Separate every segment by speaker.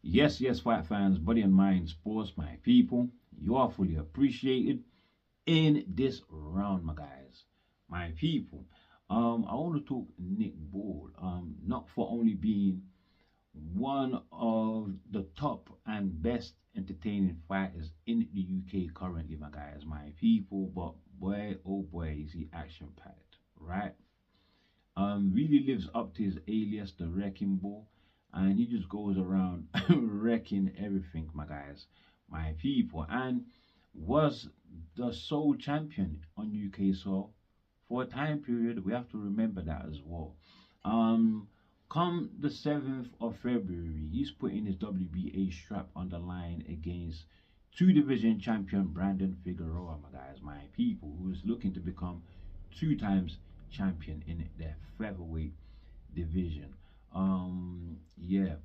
Speaker 1: Yes, fight fans, body and mind sports, my people. You are fully appreciated in this round, my guys, my people. I want to talk Nick Ball. Not for only being one of the top and best entertaining fighters in the UK currently, my guys, my people, but boy, oh boy, is he action packed, right? Really lives up to his alias, the Wrecking Ball, and he just goes around wrecking everything, my guys, my people, and was the sole champion on UK soil for a time period. We have to remember that as well. Um, Come the 7th of February, he's putting his WBA strap on the line against two division champion Brandon Figueroa, my guys, my people, who's looking to become two times champion in the featherweight division. Yeah,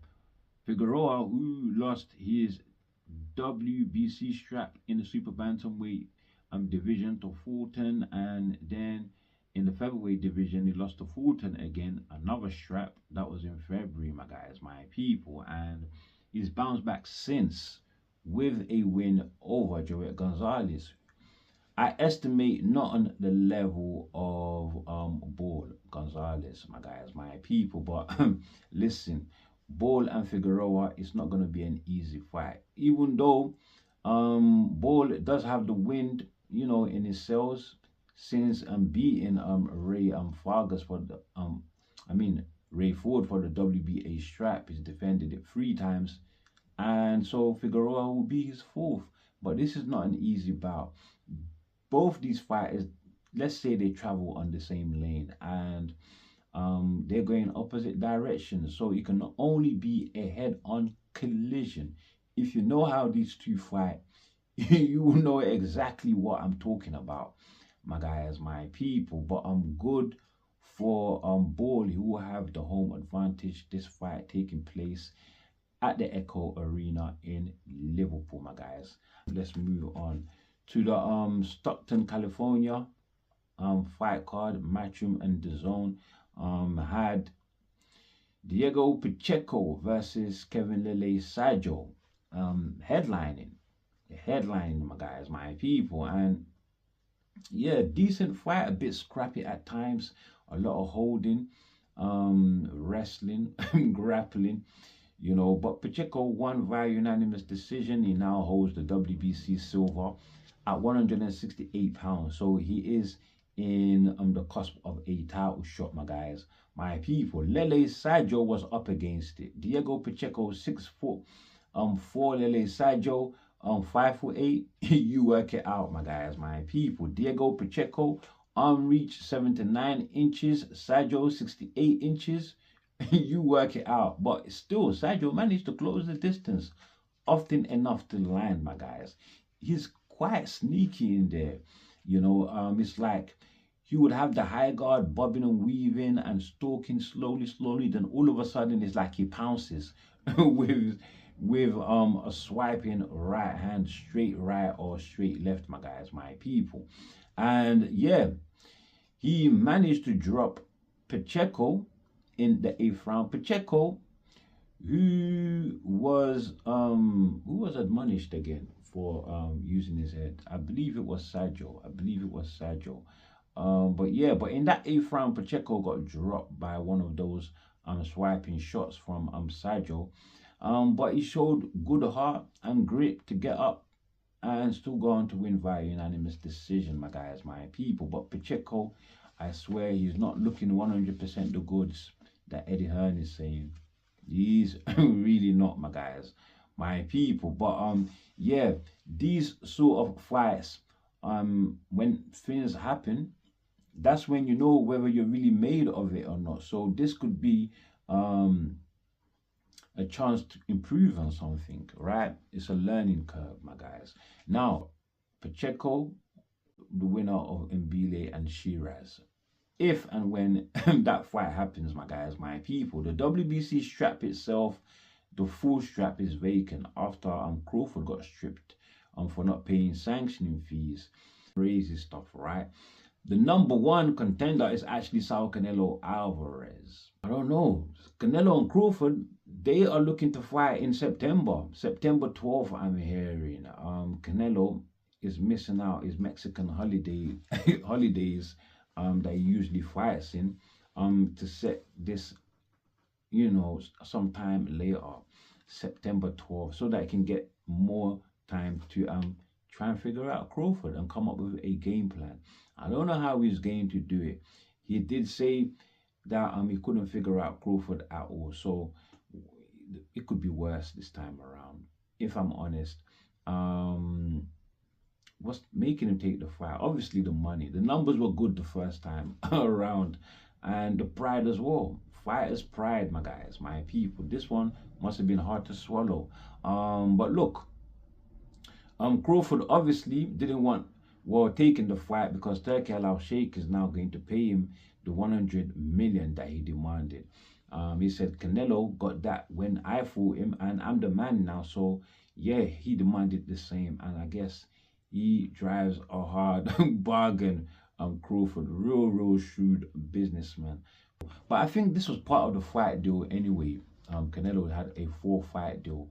Speaker 1: Figueroa, who lost his WBC strap in the super bantamweight division to Fulton, and then in the featherweight division he lost to Fulton again, another strap. That was in February, my guys, my people, and he's bounced back since with a win over Joet Gonzalez. I estimate not on the level of Ball Gonzalez, my guys, my people, but listen, Ball and Figueroa, it's not going to be an easy fight. Even though Ball does have the wind, in his sails since beating Ray Fargas for the Ray Ford for the WBA strap. He's defended it 3 times, and so Figueroa will be his fourth. But this is not an easy bout. Both these fighters, let's say they travel on the same lane, and they're going opposite directions, so it can only be a head-on collision. If you know how these two fight, you will know exactly what I'm talking about, my guys, my people. But I'm good for Ball, who will have the home advantage. This fight taking place at the Echo Arena in Liverpool, my guys. Let's move on to the Stockton, California fight card. Matchroom and DAZN had Diego Pacheco versus Kevin Lele Sadjo headlining, my guys, my people. And yeah, decent fight, a bit scrappy at times, a lot of holding, wrestling, grappling, but Pacheco won via unanimous decision. He now holds the WBC silver at 168 pounds, so he is in the cusp of a title shot, my guys, my people. Lele Sadjo was up against it. Diego Pacheco 6'4", Lele Sadjo 5'8". You work it out, my guys, my people. Diego Pacheco arm reach 79 inches, Sadjo 68 inches. You work it out, but still Sadjo managed to close the distance often enough to land, my guys. He's quite sneaky in there, it's like he would have the high guard bobbing and weaving and stalking slowly, then all of a sudden it's like he pounces with a swiping right hand, straight right or straight left, my guys, my people. And yeah, he managed to drop Pacheco in the 8th round. Pacheco, who was admonished again for using his head. I believe it was Sadjo. But in that 8th round, Pacheco got dropped by one of those swiping shots from Sadjo. But he showed good heart and grit to get up and still go on to win via unanimous decision, my guys, my people. But Pacheco, I swear, he's not looking 100% the goods that Eddie Hearn is saying. He's really not, my guys, my people. But yeah, these sort of fights, when things happen, that's when you know whether you're really made of it or not. So this could be a chance to improve on something, right? It's a learning curve, my guys. Now, Pacheco, the winner of Mbile and Shiraz. If and when that fight happens, my guys, my people, the WBC strap itself, the full strap is vacant after Crawford got stripped for not paying sanctioning fees. Crazy stuff, right? The #1 contender is actually Saul Canelo Alvarez. I don't know. Canelo and Crawford, they are looking to fight in September. September 12th, I'm hearing. Canelo is missing out his Mexican holidays that he usually fights in to set this, you know, sometime later, September 12th, so that he can get more time to try and figure out Crawford and come up with a game plan. I don't know how he's going to do it. He did say that he couldn't figure out Crawford at all, so it could be worse this time around, if I'm honest. What's making him take the fight? Obviously the money. The numbers were good the first time around, and the pride as well. Fighter's pride, my guys, my people. This one must have been hard to swallow. But look, Crawford obviously didn't want taking the fight, because Turkey Al-Sheikh is now going to pay him the 100 million that he demanded. He said Canelo got that when I fought him, and I'm the man now. So yeah, he demanded the same, and I guess he drives a hard bargain. Crawford, real shrewd businessman. But I think this was part of the fight deal anyway. Canelo had a 4-fight deal,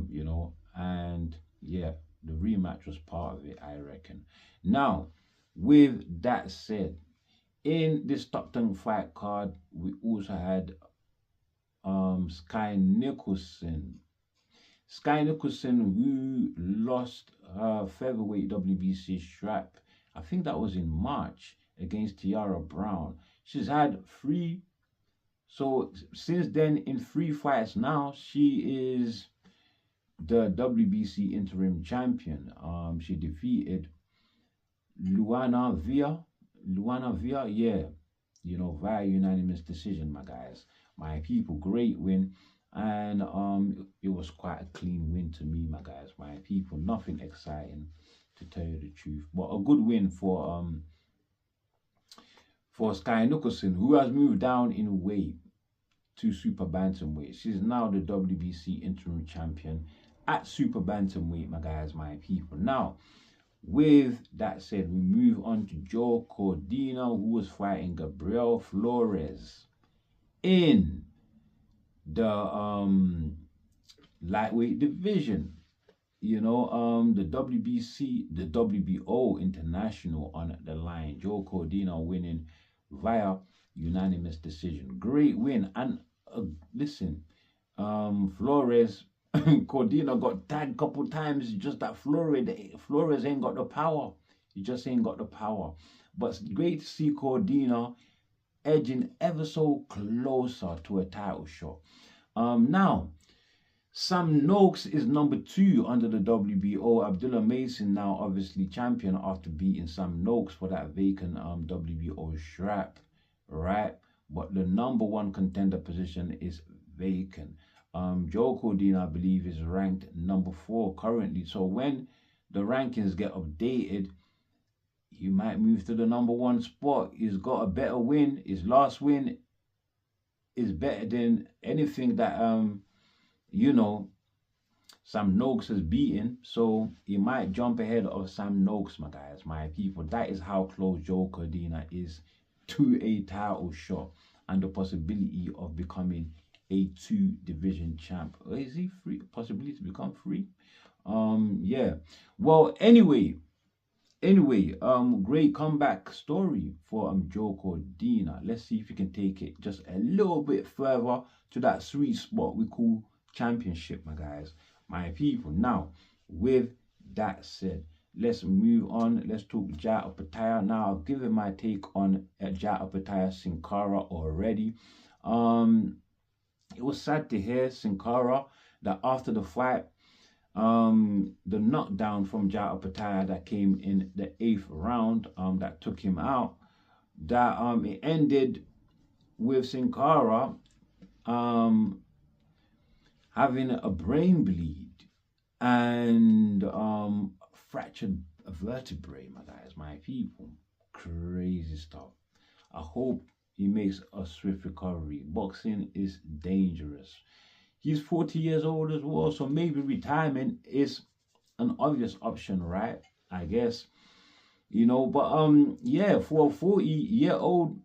Speaker 1: you know, and yeah, the rematch was part of it, I reckon. Now, with that said, in this top 10 fight card, we also had Sky Nicholson. Sky Nicholson, who lost her featherweight WBC strap, I think that was in March, against Tiara Brown. She's had 3, so since then, in 3 fights now, she is the WBC interim champion. She defeated Luana Via, yeah, you know, via unanimous decision, my guys, my people. Great win, and it was quite a clean win to me, my guys, my people. Nothing exciting, to tell you the truth, but a good win for Sky Nicholson, who has moved down in weight to super bantamweight. She's now the WBC interim champion at super bantamweight, my guys, my people. Now, with that said, we move on to Joe Cordina, who was fighting Gabriel Flores in the lightweight division. You know, the WBC, the WBO international on the line. Joe Cordina winning via unanimous decision. Great win. And listen, Flores, Cordina got tagged a couple times. Just that Flores ain't got the power. He just ain't got the power. But it's great to see Cordina edging ever so closer to a title shot. Now, Sam Noakes is number 2 under the WBO. Abdullah Mason now obviously champion after beating Sam Noakes for that vacant WBO strap, right? But the number 1 contender position is vacant. Joe Cordina, I believe, is ranked number 4 currently. So when the rankings get updated, he might move to the number 1 spot. He's got a better win. His last win is better than anything that you know, Sam Noakes has beaten, so he might jump ahead of Sam Noakes, my guys, my people. That is how close Joe Cordina is to a title shot and the possibility of becoming a 2-division champ. Or is he free? Possibility to become free? Yeah. Well, anyway, great comeback story for Joe Cordina. Let's see if he can take it just a little bit further to that sweet spot we call championship, my guys, my people. Now, with that said, let's move on. Let's talk Opetaia. Now, I've given my take on Opetaia Sin Cara already. It was sad to hear Sin Cara that after the fight, the knockdown from Opetaia that came in the 8th round, that took him out, that it ended with Sin Cara having a brain bleed and fractured a vertebrae, my guys, my people. Crazy stuff. I hope he makes a swift recovery. Boxing is dangerous. He's 40 years old as well, so maybe retirement is an obvious option, right? I guess, you know. But yeah, for a 40-year-old,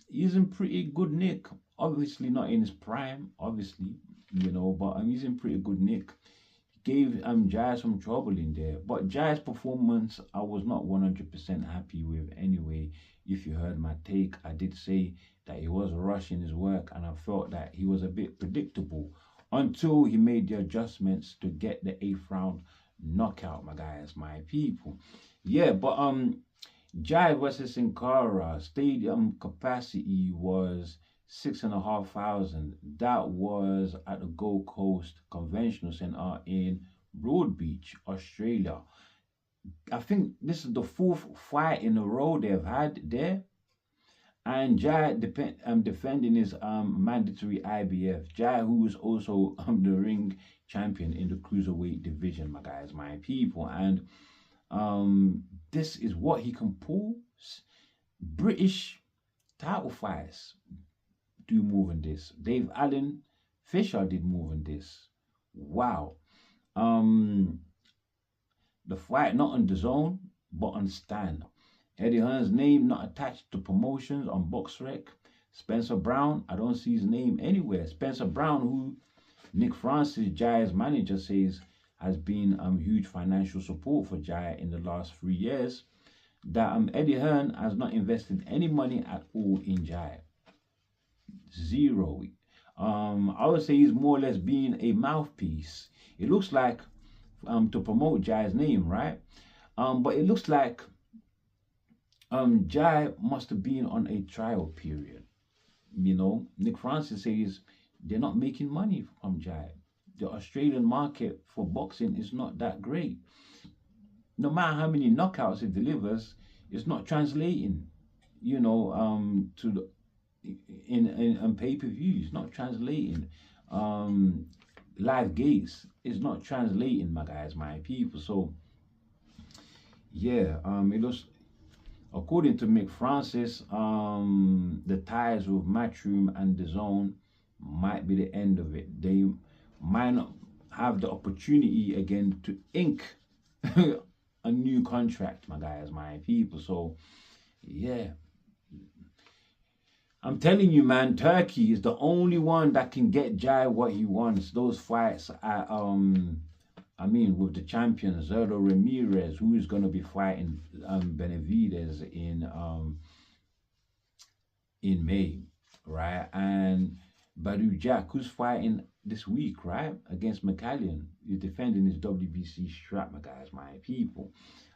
Speaker 1: he's in pretty good nick. Obviously not in his prime, obviously, but he's in pretty good nick. Gave Jai some trouble in there, but Jai's performance I was not 100% happy with anyway. If you heard my take, I did say that he was rushing his work, and I felt that he was a bit predictable until he made the adjustments to get the 8th round knockout, my guys, my people. Yeah, but Jai versus Sin Cara, stadium capacity was 6,500. That was at the Gold Coast Conventional Centre in Broadbeach, Australia. I think this is the 4th fight in a row they've had there. And Jai defending his mandatory IBF. Jai, who is also the ring champion in the cruiserweight division, my guys, my people. And this is what he can pull. British title fights do more than this. Dave Allen Fisher did more than this. Wow. The fight not on the zone, but on Stan. Eddie Hearn's name not attached to promotions on BoxRec. Spencer Brown, I don't see his name anywhere. Spencer Brown, who Nick Francis, Jai's manager, says has been huge financial support for Jai in the last 3 years. That Eddie Hearn has not invested any money at all in Jai. Zero. I would say he's more or less being a mouthpiece. It looks like to promote Jai's name, right? But it looks like Jai must have been on a trial period. Nick Francis says they're not making money from Jai. The Australian market for boxing is not that great. No matter how many knockouts it delivers, it's not translating, to the in pay-per-view. It's not translating. Live gates is not translating, my guys, my people. So yeah, it looks, according to Mick Francis, the ties with Matchroom and the Zone might be the end of it. They might not have the opportunity again to ink a new contract, my guys, my people. So yeah, I'm telling you, man, Turkey is the only one that can get Jai what he wants. Those fights at with the champion Zerdo Ramirez, who is going to be fighting Benavidez in May, right? And Badu Jack, who's fighting this week, right, against McCallion. He's defending his WBC strap, my guys, my people.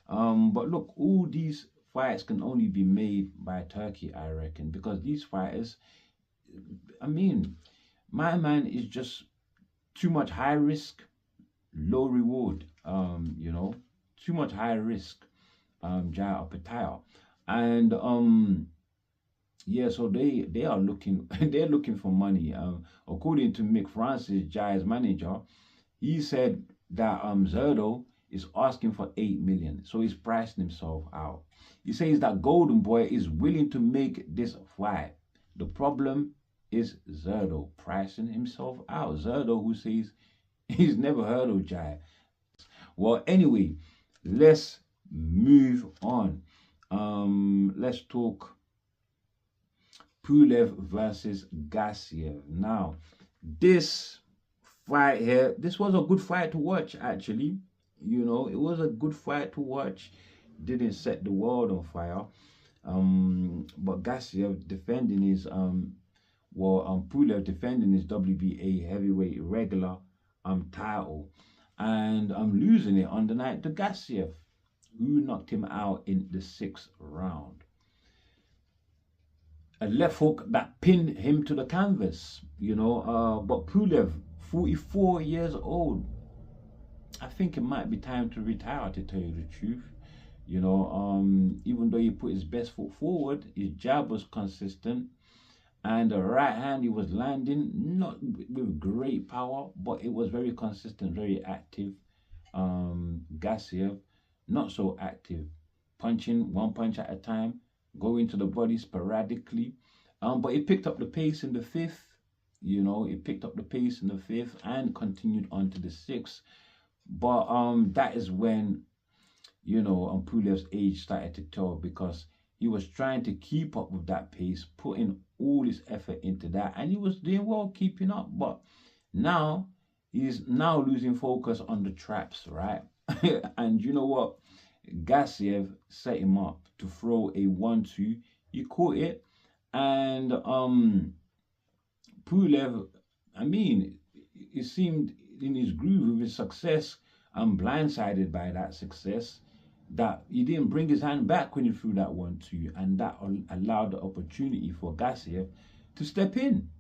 Speaker 1: But look, all these fights can only be made by Turkey, I reckon, because these fighters, my man is just too much high risk, low reward. Too much high risk. Jai Opetaia, and yeah, so they are looking they're looking for money. According to Mick Francis, Jai's manager, he said that Zerdo is asking for 8 million, so he's pricing himself out. He says that Golden Boy is willing to make this fight. The problem is Zerdo pricing himself out. Zerdo, who says he's never heard of Jai. Well, anyway, let's move on. Let's talk Pulev versus Gasiev. Now, this fight here, this was a good fight to watch, actually. It was a good fight to watch. Didn't set the world on fire. But Gasiev defending his Pulev defending his WBA heavyweight regular title, and losing it on the night to Gasiev, who knocked him out in the 6th round. A left hook that pinned him to the canvas, but Pulev, 44 years old, I think it might be time to retire, to tell you the truth. Even though he put his best foot forward, his jab was consistent, and the right hand he was landing, not with great power, but it was very consistent, very active. Gasiev, not so active, punching one punch at a time, going to the body sporadically. But he picked up the pace in the 5th. He picked up the pace in the 5th and continued on to the 6th. But that is when, Pulev's age started to tell, because He was trying to keep up with that pace, putting all his effort into that, and he was doing well keeping up. But now he's now losing focus on the traps, right? And you know what? Gasiev set him up to throw a 1-2. He caught it, and Pulev, I mean, it seemed in his groove with his success. I'm blindsided by that success, that he didn't bring his hand back when he threw that 1-2, and that allowed the opportunity for Gasiev to step in.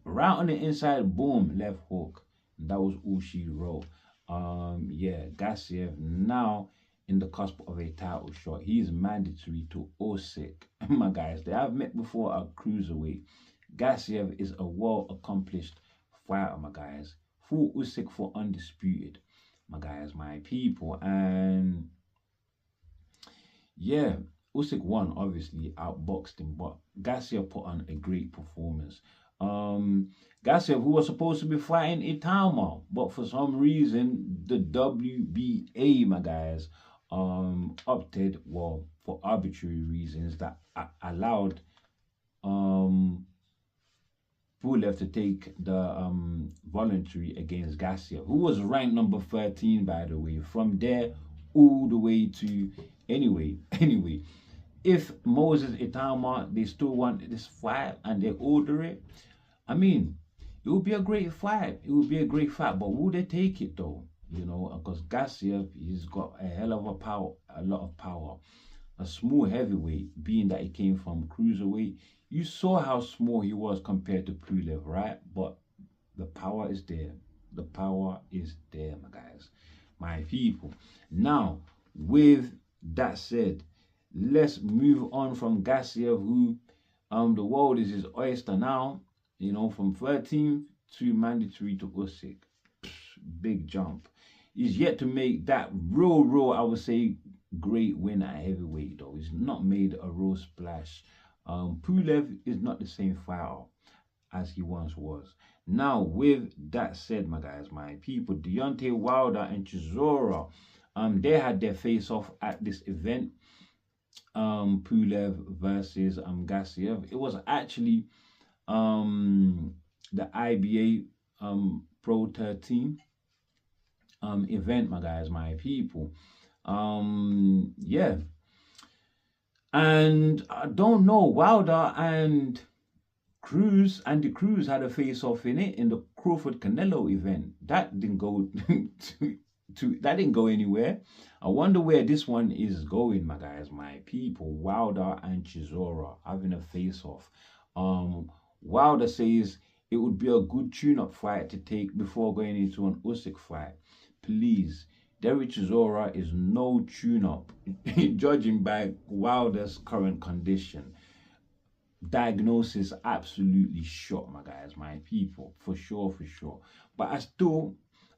Speaker 1: Right on the inside, boom, left hook. That was all she wrote. Yeah, Gasiev now in the cusp of a title shot. He is mandatory to Usyk. My guys, they have met before at cruiserweight. Gasiev is a well-accomplished fighter, my guys. Fought Usyk for undisputed, my guys, my people. And yeah, Usyk won, obviously, outboxed him, but Gasiev put on a great performance. Gasiev, who was supposed to be fighting Itama, but for some reason, the WBA, my guys, opted, well, for arbitrary reasons, that allowed Pulev to take the voluntary against Gasiev, who was ranked number 13, by the way. From there all the way to anyway. If Moses Itama, they still want this fight and they order it, I mean, it would be a great fight. It would be a great fight, but will they take it though? You know, because Gasiev, he's got a hell of a lot of power. A small heavyweight, being that he came from cruiserweight. You saw how small he was compared to Pulev, right? But the power is there. The power is there, my guys, my people. Now, with that said, let's move on from Gasiev, who the world is his oyster now. You know, from 13th to mandatory to Usyk. Big jump. He's yet to make that real, I would say, great win at heavyweight, though. He's not made a real splash. Pulev is not the same fighter as he once was. Now, with that said, my guys, my people, Deontay Wilder and Chisora, they had their face-off at this event. Pulev versus Gasiev. It was actually the IBA Pro 13 event, my guys, my people. Yeah, and I don't know, Wilder and Andy Cruz had a face-off in it in the Crawford Canelo event. That didn't go that didn't go anywhere. I wonder where this one is going, my guys, my people. Wilder and Chisora having a face-off. Wilder says it would be a good tune-up fight to take before going into an Usyk fight. Please, Derek Chisora is no tune-up, judging by Wilder's current condition. Diagnosis absolutely shot, my guys, my people, for sure. But I still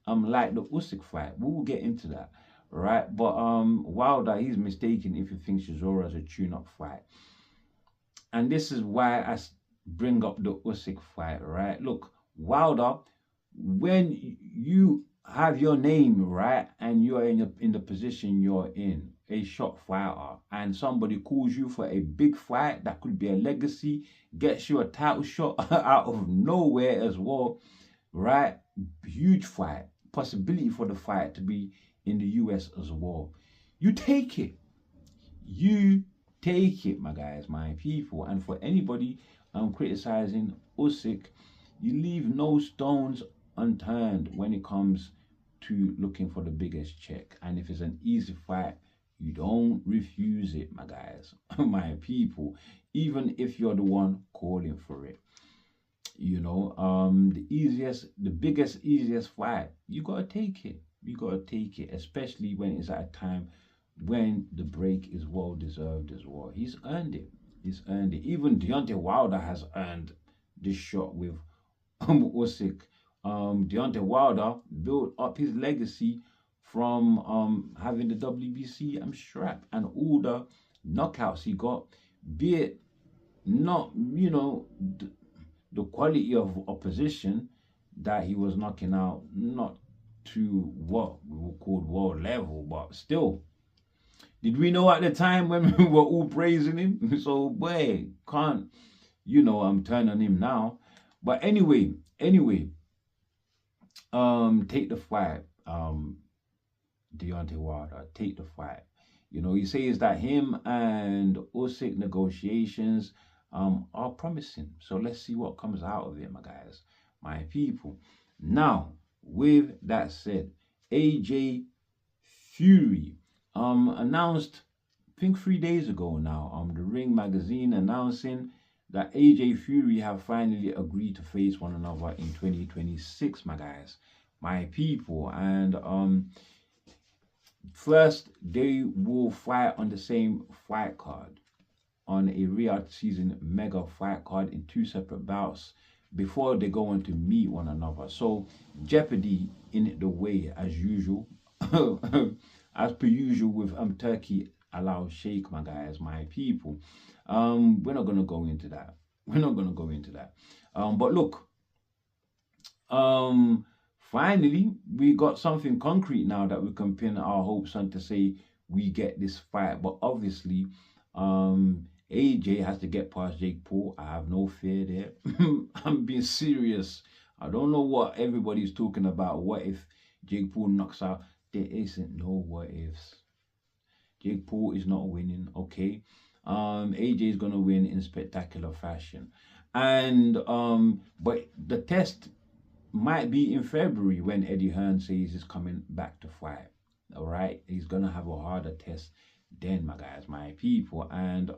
Speaker 1: like the Usyk fight. We will get into that, right? But Wilder, he's mistaken if he thinks Chisora is a tune-up fight. And this is why I bring up the Usyk fight, right? Look, Wilder, when you have your name, right, and you're in the position you're in, a shot fighter, and somebody calls you for a big fight that could be a legacy, gets you a title shot out of nowhere as well, right? Huge fight, possibility for the fight to be in the US as well. You take it. You take it, my guys, my people. And for anybody criticizing Usyk, you leave no stones unturned when it comes to looking for the biggest check. And if it's an easy fight, you don't refuse it, my guys, my people, even if you're the one calling for it. You know, the biggest, easiest fight, you gotta take it. You gotta take it, especially when it's at a time when the break is well deserved as well. He's earned it. He's earned it. Even Deontay Wilder has earned this shot with Usyk. Deontay Wilder built up his legacy from having the WBC strap and all the knockouts he got, be it not, you know, the quality of opposition that he was knocking out, not to what we would call world level, but still, Did we know at the time when we were all praising him? So, boy, can't, turn on him now. But anyway, take the fight. Deontay Wilder, take the fight. He says that him and Usyk negotiations are promising. So let's see what comes out of it, my guys, my people. Now, with that said, AJ Fury announced, I think 3 days ago now, the Ring magazine announcing that AJ Fury have finally agreed to face one another in 2026, my guys, my people. And first, they will fight on the same fight card, on a Riyadh season mega fight card in 2 separate bouts before they go on to meet one another. So jeopardy in the way as usual, as per usual with Turkey allow shake, my guys, my people. We're not gonna go into that. But look, finally, we got something concrete now that we can pin our hopes on to say we get this fight. But obviously, AJ has to get past Jake Paul. I have no fear there. I'm being serious. I don't know what everybody's talking about. What if Jake Paul knocks out? There isn't no what ifs. Jake Paul is not winning, okay? AJ is gonna win in spectacular fashion. And but the test might be in February when Eddie Hearn says he's coming back to fight. All right, he's gonna have a harder test then, my guys, my people. And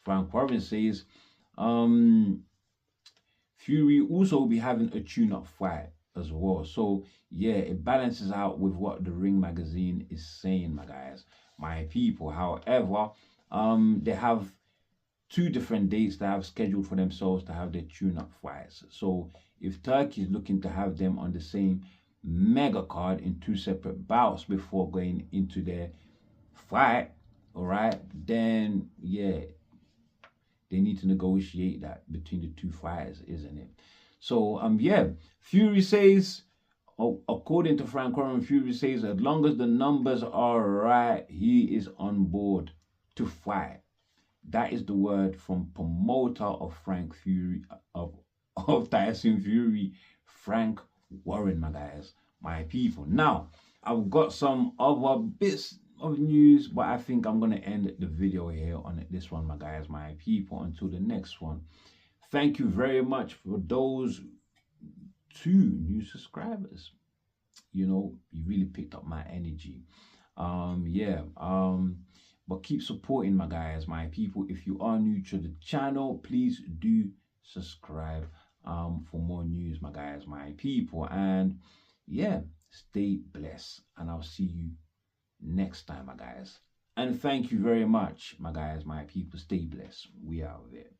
Speaker 1: Frank Warren says Fury also will be having a tune-up fight as well. So yeah, it balances out with what the Ring magazine is saying, my guys, my people. However, they have 2 different dates they have scheduled for themselves to have their tune-up fights. So if Turkey is looking to have them on the same mega card in 2 separate bouts before going into their fight, all right, then yeah, they need to negotiate that between the 2 fighters, isn't it? So yeah, Fury says, according to Frank Warren, Fury says as long as the numbers are right, he is on board to fight. That is the word from promoter of Frank Fury, of Tyson Fury, Frank Warren, my guys, my people. Now, I've got some other bits of news, but I think I'm going to end the video here on this one, my guys, my people, until the next one. Thank you very much for those 2 new subscribers. You really picked up my energy. But keep supporting, my guys, my people. If you are new to the channel, please do subscribe for more news, my guys, my people. And yeah, stay blessed, and I'll see you next time, my guys. And thank you very much, my guys, my people. Stay blessed. We are there.